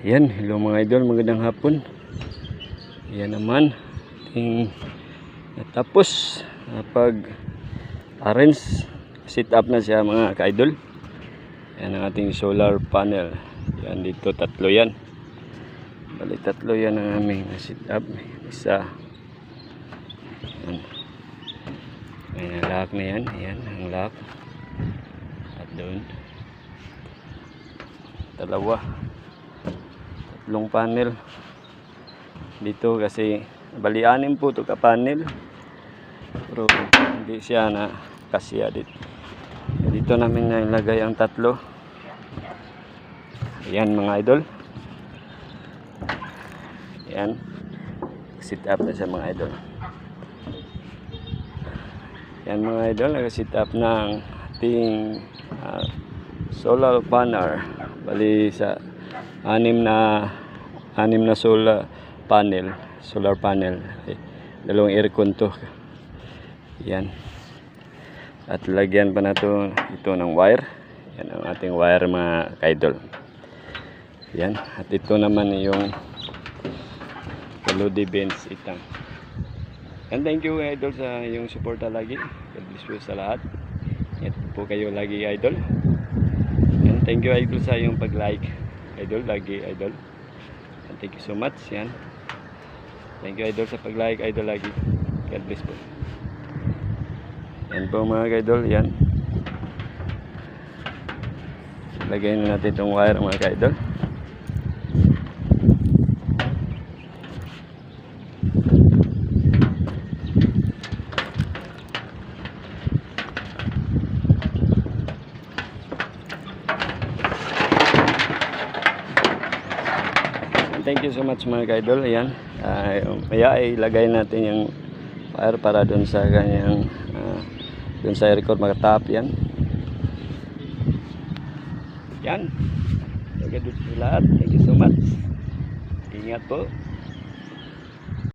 Yan, hello mga idol, magandang hapon. Yan naman ating natapos pag arrange set up na siya mga ka-idol. Yan ang ating solar panel. Yan dito, tatlo yan. Bali tatlo yan ang aming set up. Isa. Yan. May lock na yan. Yan ang lock. At doon dalawa, tatlong panel dito kasi bali anim po ito ka panel, pero hindi siya na kasya dito namin nilagay ang tatlo. Ayan mga idol, ayan sit up na siya mga idol. Ayan mga idol, nag-sit up ng ating solar panel. Bali sa anim na solar panel, dalawang aircon to. Yan, at lagyan pa na ito ng wire. Yan ang ating wire mga ka-idol. Yan, at ito naman yung Kaludi Benz itang. And thank you idol sa yung suporta lagi. God bless you sa lahat. Yan po kayo lagi idol. And thank you idol sa yung pag-like idol lagi idol. And thank you so much. Yan, thank you idol sa pag-like idol lagi. God bless po. Yan po mga idol. Yan, lagay na natin itong wire mga idol. Thank you so much mga ka-idol. Ayan, maya ilagay natin yung wire para dun sa kanyang dun sa aircon makatap. Yan, yan, lagay dun sa lahat. Thank you so much, ingat po.